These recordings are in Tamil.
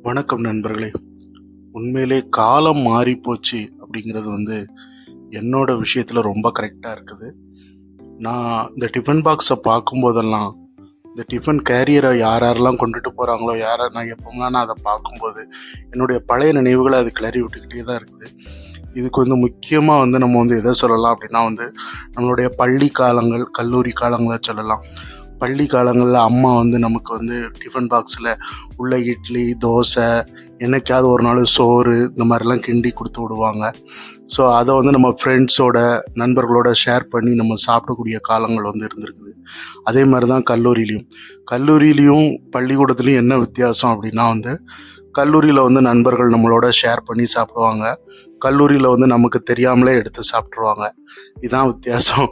வணக்கம் நண்பர்களே. உண்மையிலே காலம் மாறிப்போச்சு அப்படிங்கிறது என்னோட விஷயத்தில் ரொம்ப கரெக்டாக இருக்குது. நான் இந்த டிஃபன் பாக்ஸை பார்க்கும்போதெல்லாம், இந்த டிஃபன் கேரியரை யாரெல்லாம் கொண்டுட்டு போகிறாங்களோ, நான் எப்போலாம் நான் அதை பார்க்கும்போது என்னுடைய பழைய நினைவுகளை அது கிளறி விட்டுக்கிட்டே தான் இருக்குது. இதுக்கு முக்கியமாக நம்ம எதை சொல்லலாம் அப்படின்னா நம்மளுடைய பள்ளி காலங்கள், கல்லூரி காலங்களை சொல்லலாம். பள்ளி காலங்களில் அம்மா நமக்கு டிஃபன் பாக்ஸில் உள்ள இட்லி, தோசை, என்னைக்காவது ஒரு நாள் சோறு, இந்த மாதிரிலாம் கிண்டி கொடுத்து விடுவாங்க. ஸோ அதை நம்ம ஃப்ரெண்ட்ஸோட, நண்பர்களோட ஷேர் பண்ணி நம்ம சாப்பிடக்கூடிய காலங்கள் இருந்திருக்குது. அதே மாதிரி தான் கல்லூரியிலையும் பள்ளிக்கூடத்துலேயும் என்ன வித்தியாசம் அப்படின்னா கல்லூரியில் நண்பர்கள் நம்மளோட ஷேர் பண்ணி சாப்பிடுவாங்க. கல்லூரியில் நமக்கு தெரியாமலே எடுத்து சாப்பிட்ருவாங்க. இதுதான் வித்தியாசம்.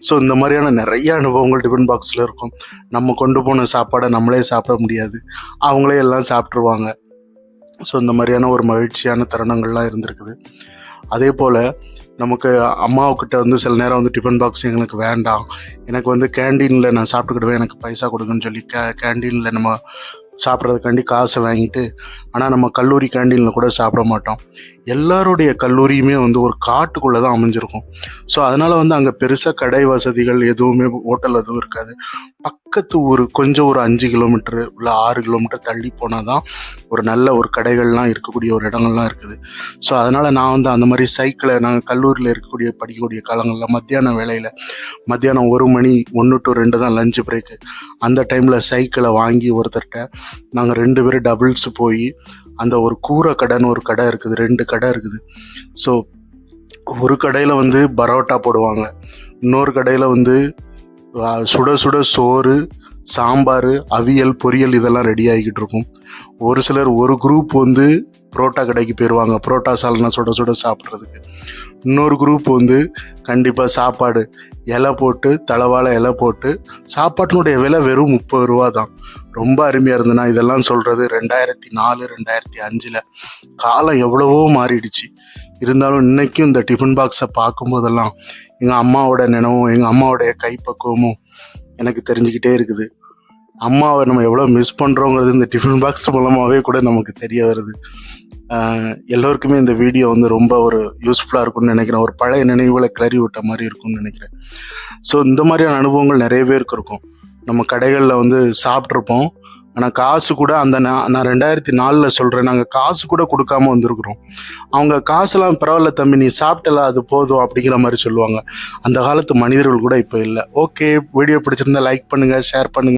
ஸோ இந்த மாதிரியான நிறைய அனுபவங்கள் டிஃபன் பாக்ஸில் இருக்கும். நம்ம கொண்டு போன சாப்பாடை நம்மளே சாப்பிட முடியாது, அவங்களே எல்லாம் சாப்பிட்ருவாங்க. ஸோ இந்த மாதிரியான ஒரு மகிழ்ச்சியான தருணங்கள்லாம் இருந்திருக்குது. அதே போல் நமக்கு அம்மாவுக்கிட்ட சில நேரம் டிஃபன் பாக்ஸ் எங்களுக்கு வேண்டாம், எனக்கு கேண்டீனில் நான் சாப்பிட்டுக்கிடுவேன், எனக்கு பைசா கொடுங்கன்னு சொல்லி கேண்டீனில் நம்ம சாப்பிட்றதுக்காண்டி காசை வாங்கிட்டு, ஆனால் நம்ம கல்லூரி கேண்டீனில் கூட சாப்பிட மாட்டோம். எல்லாருடைய கல்லூரியுமே ஒரு காட்டுக்குள்ளே தான் அமைஞ்சிருக்கும். ஸோ அதனால் அங்கே பெருசாக கடை வசதிகள் எதுவுமே, ஹோட்டல் எதுவும் இருக்காது. பக்கத்து ஊர் கொஞ்சம் ஒரு 5 கிலோமீட்டரு இல்லை 6 கிலோமீட்டர் தள்ளி போனால் தான் ஒரு நல்ல ஒரு கடைகள்லாம் இருக்கக்கூடிய ஒரு இடங்கள்லாம் இருக்குது. ஸோ அதனால் நான் அந்த மாதிரி சைக்கிளை, நாங்கள் கல்லூரியில் படிக்கக்கூடிய காலங்களில் மத்தியானம் 1 மணி 1 to 2 தான் லஞ்ச் பிரேக்கு. அந்த டைமில் சைக்கிளை வாங்கி ஒருத்தர்கிட்ட நாங்கள் 2 பேரும் டபுள்ஸ் போய் அந்த ஒரு கூரை கடைன்னு ஒரு கடை இருக்குது, 2 கடை இருக்குது. ஸோ ஒரு கடையில் பரோட்டா போடுவாங்க, இன்னொரு கடையில் சுட சுட சோறு, சாம்பார், அவியல், பொரியல் இதெல்லாம் ரெடி ஆகிக்கிட்டு இருக்கும். ஒரு சிலர் ஒரு குரூப் புரோட்டா கடைக்கு போயிடுவாங்க, புரோட்டா சால்னா சுட சுட சாப்பிட்றதுக்கு. இன்னொரு குரூப் கண்டிப்பாக சாப்பாடு இலை போட்டு, தலவாழை இலை போட்டு, சாப்பாட்டினுடைய விலை வெறும் 30 ரூபா தான். ரொம்ப அருமையாக இருந்ததுன்னா இதெல்லாம் சொல்கிறது 2004, 2005. காலம் எவ்வளவோ மாறிடுச்சு. இருந்தாலும் இன்றைக்கும் இந்த டிஃபன் பாக்ஸை பார்க்கும்போதெல்லாம் எங்கள் அம்மாவோட நினைவும், எங்கள் அம்மாவோடைய கைப்பக்குவமும் எனக்கு தெரிஞ்சுக்கிட்டே இருக்குது. அம்மாவை நம்ம எவ்வளோ மிஸ் பண்ணுறோங்கிறது இந்த டிஃபன் பாக்ஸ் மூலமாகவே கூட நமக்கு தெரிய வருது. எல்லோருக்குமே இந்த வீடியோ ரொம்ப ஒரு யூஸ்ஃபுல்லாக இருக்கும்னு நினைக்கிறேன். ஒரு பழைய நினைவுகளை கிளறி விட்ட மாதிரி இருக்கும்னு நினைக்கிறேன். ஸோ இந்த மாதிரியான அனுபவங்கள் நிறைய பேருக்கு இருக்கும். நம்ம கடைகளில் சாப்பிட்ருப்போம், ஆனால் காசு கூட நான் 2004 சொல்கிறேன், நாங்கள் காசு கூட கொடுக்காம வந்திருக்கிறோம். அவங்க காசுலாம் பரவாயில்ல தம்பி, நீ சாப்பிட்டல, அது போதும் அப்படிங்கிற மாதிரி சொல்லுவாங்க. அந்த காலத்து மனிதர்கள் கூட இப்போ இல்லை. ஓகே, வீடியோ பிடிச்சிருந்தா லைக் பண்ணுங்கள், ஷேர் பண்ணுங்கள்.